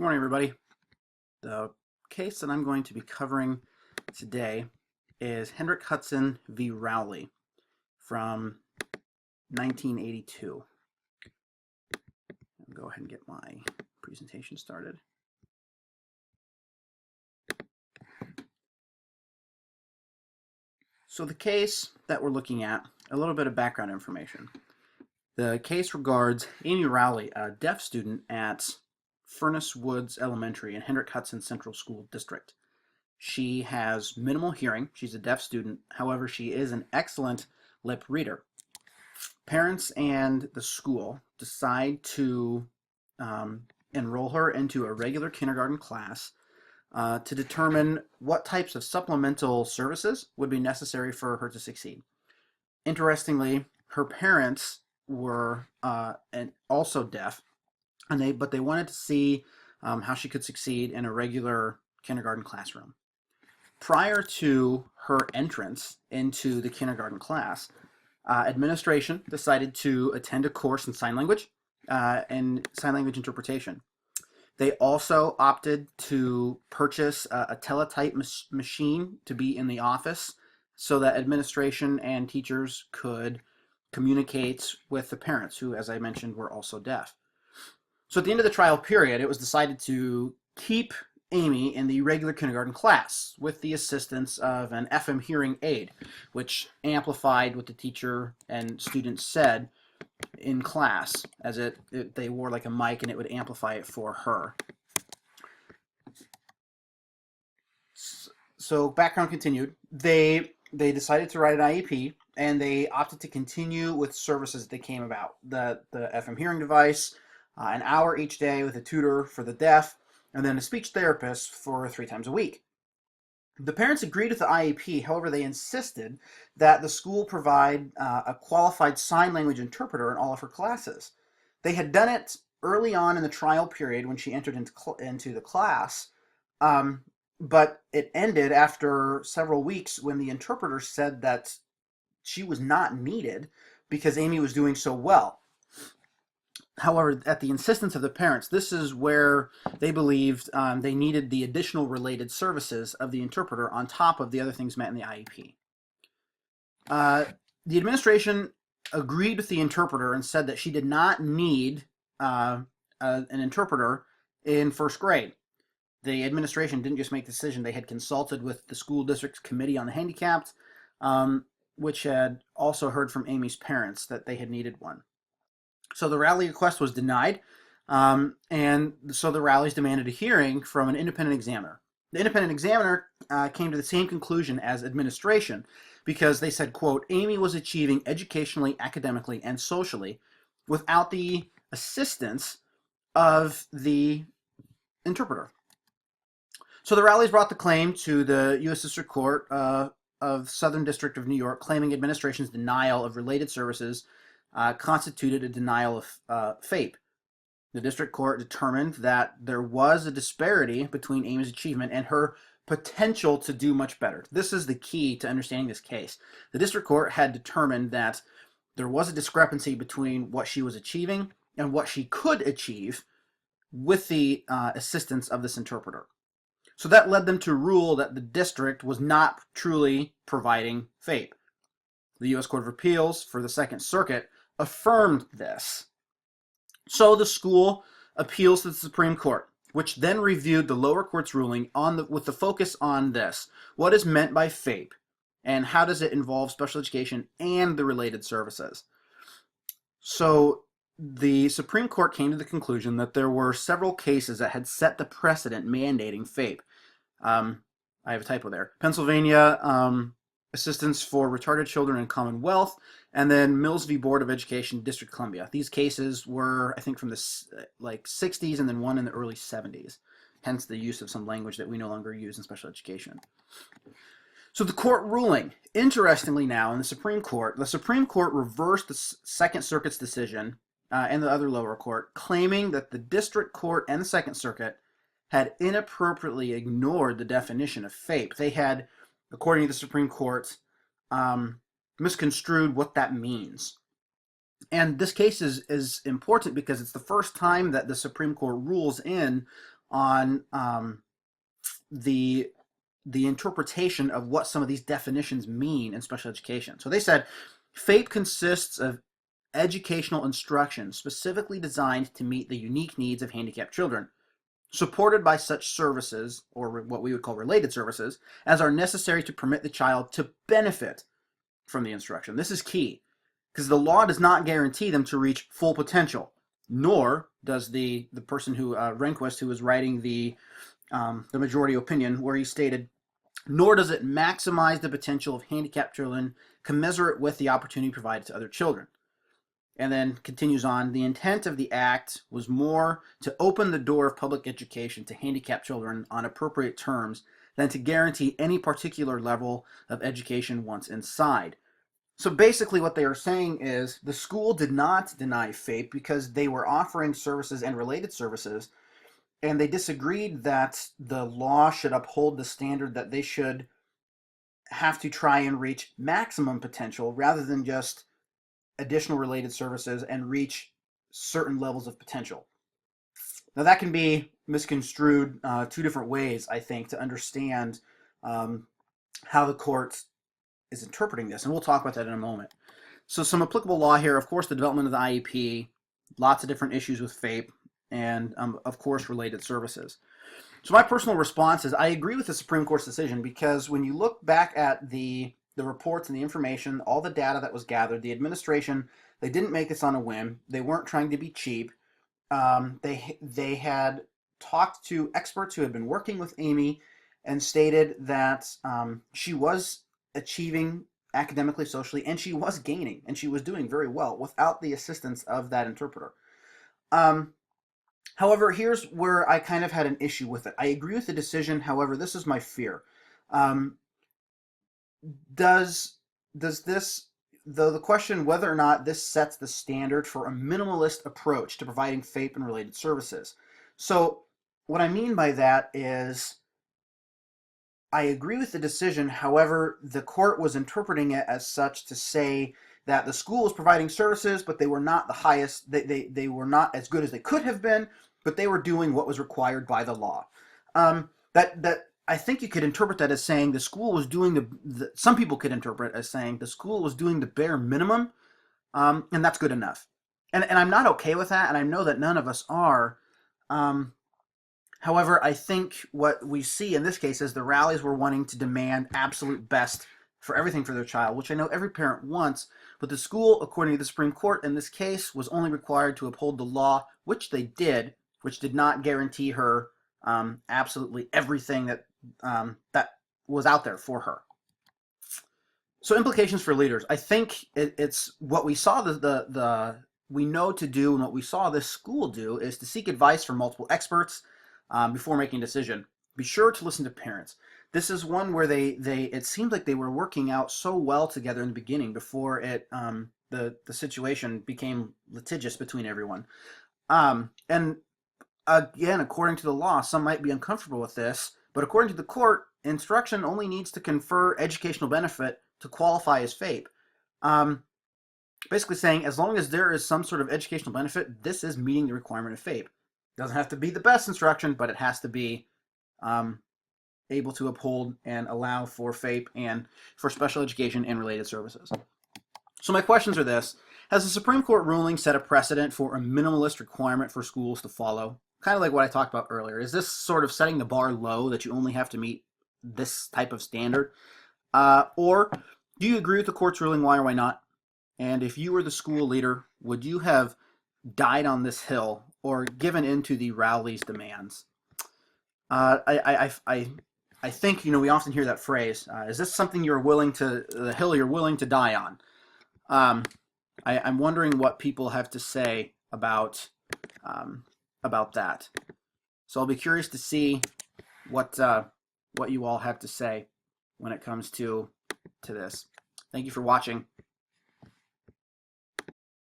Good morning, everybody. The case that I'm going to be covering today is Hendrick Hudson v. Rowley from 1982. I'll go ahead and get my presentation started. So the case that we're looking at, a little bit of background information. The case regards Amy Rowley, a deaf student at Furnace Woods Elementary in Hendrick Hudson Central School District. She has minimal hearing. She's a deaf student. However, she is an excellent lip reader. Parents and the school decide to enroll her into a regular kindergarten class to determine what types of supplemental services would be necessary for her to succeed. Interestingly, her parents were also deaf, but they wanted to see how she could succeed in a regular kindergarten classroom. Prior to her entrance into the kindergarten class, administration decided to attend a course in sign language and sign language interpretation. They also opted to purchase a teletype machine to be in the office so that administration and teachers could communicate with the parents who, as I mentioned, were also deaf. So at the end of the trial period, it was decided to keep Amy in the regular kindergarten class with the assistance of an FM hearing aid, which amplified what the teacher and students said in class, as they wore like a mic and it would amplify it for her. So background continued. They decided to write an IEP, and they opted to continue with services that came about. The FM hearing device, an hour each day with a tutor for the deaf, and then a speech therapist for 3 times a week. The parents agreed with the IEP, however, they insisted that the school provide a qualified sign language interpreter in all of her classes. They had done it early on in the trial period when she entered into the class, but it ended after several weeks when the interpreter said that she was not needed because Amy was doing so well. However, at the insistence of the parents, this is where they believed they needed the additional related services of the interpreter on top of the other things met in the IEP. The administration agreed with the interpreter and said that she did not need an interpreter in first grade. The administration didn't just make the decision. They had consulted with the school district's Committee on the Handicapped, which had also heard from Amy's parents that they had needed one. So the Rowley request was denied, and so the Rowleys demanded a hearing from an independent examiner. The independent examiner came to the same conclusion as administration because they said, quote, Amy was achieving educationally, academically, and socially without the assistance of the interpreter. So the Rowleys brought the claim to the U.S. District Court of Southern District of New York, claiming administration's denial of related services constituted a denial of FAPE. The district court determined that there was a disparity between Amy's achievement and her potential to do much better. This is the key to understanding this case. The district court had determined that there was a discrepancy between what she was achieving and what she could achieve with the assistance of this interpreter. So that led them to rule that the district was not truly providing FAPE. The U.S. Court of Appeals for the Second Circuit affirmed this. So the school appeals to the Supreme Court, which then reviewed the lower court's ruling with the focus on this. What is meant by FAPE, and how does it involve special education and the related services? So the Supreme Court came to the conclusion that there were several cases that had set the precedent mandating FAPE. I have a typo there. Pennsylvania, Assistance for Retarded Children in Commonwealth, and then Mills v. Board of Education, District of Columbia. These cases were, I think, from the 60s and then one in the early 70s, hence the use of some language that we no longer use in special education. So the court ruling, interestingly now in the Supreme Court reversed the Second Circuit's decision and the other lower court, claiming that the District Court and the Second Circuit had inappropriately ignored the definition of FAPE. They had, according to the Supreme Court, misconstrued what that means. And this case is important because it's the first time that the Supreme Court rules in on the interpretation of what some of these definitions mean in special education. So they said FAPE consists of educational instruction specifically designed to meet the unique needs of handicapped children, supported by such services, or what we would call related services, as are necessary to permit the child to benefit from the instruction. This is key, because the law does not guarantee them to reach full potential, nor does the person who, Rehnquist, who was writing the majority opinion, where he stated, nor does it maximize the potential of handicapped children commensurate with the opportunity provided to other children. And then continues on, the intent of the act was more to open the door of public education to handicapped children on appropriate terms than to guarantee any particular level of education once inside. So basically what they are saying is the school did not deny FAPE because they were offering services and related services, and they disagreed that the law should uphold the standard that they should have to try and reach maximum potential rather than just additional related services and reach certain levels of potential. Now that can be misconstrued two different ways, I think, to understand how the court is interpreting this, and we'll talk about that in a moment. So some applicable law here, of course, the development of the IEP, lots of different issues with FAPE, and of course related services. So my personal response is I agree with the Supreme Court's decision, because when you look back at the reports and the information, all the data that was gathered, the administration, they didn't make this on a whim. They weren't trying to be cheap. They had talked to experts who had been working with Amy and stated that she was achieving academically, socially, and she was gaining, and she was doing very well without the assistance of that interpreter. However, here's where I kind of had an issue with it. I agree with the decision. However, this is my fear. Does this, though, the question whether or not this sets the standard for a minimalist approach to providing FAPE and related services. So what I mean by that is I agree with the decision. However, the court was interpreting it as such to say that the school was providing services, but they were not the highest, they were not as good as they could have been, but they were doing what was required by the law. That I think you could interpret that as saying the school was doing some people could interpret it as saying the school was doing the bare minimum, and that's good enough. And I'm not okay with that, and I know that none of us are. However, I think what we see in this case is the Rowleys were wanting to demand absolute best for everything for their child, which I know every parent wants, but the school, according to the Supreme Court in this case, was only required to uphold the law, which they did, which did not guarantee her absolutely everything that was out there for her. So implications for leaders. I think it's what we saw we know to do, and what we saw this school do is to seek advice from multiple experts before making a decision. Be sure to listen to parents. This is one where it seemed like they were working out so well together in the beginning before the situation became litigious between everyone. And again, according to the law, some might be uncomfortable with this, but according to the court, instruction only needs to confer educational benefit to qualify as FAPE. Basically saying, as long as there is some sort of educational benefit, this is meeting the requirement of FAPE. It doesn't have to be the best instruction, but it has to be able to uphold and allow for FAPE and for special education and related services. So my questions are this. Has the Supreme Court ruling set a precedent for a minimalist requirement for schools to follow? Kind of like what I talked about earlier. Is this sort of setting the bar low that you only have to meet this type of standard? Or do you agree with the court's ruling? Why or why not? And if you were the school leader, would you have died on this hill or given in to the Rowley's demands? I think, we often hear that phrase, is this something the hill you're willing to die on? I'm wondering what people have to say about that. So I'll be curious to see what you all have to say when it comes to this. Thank you for watching.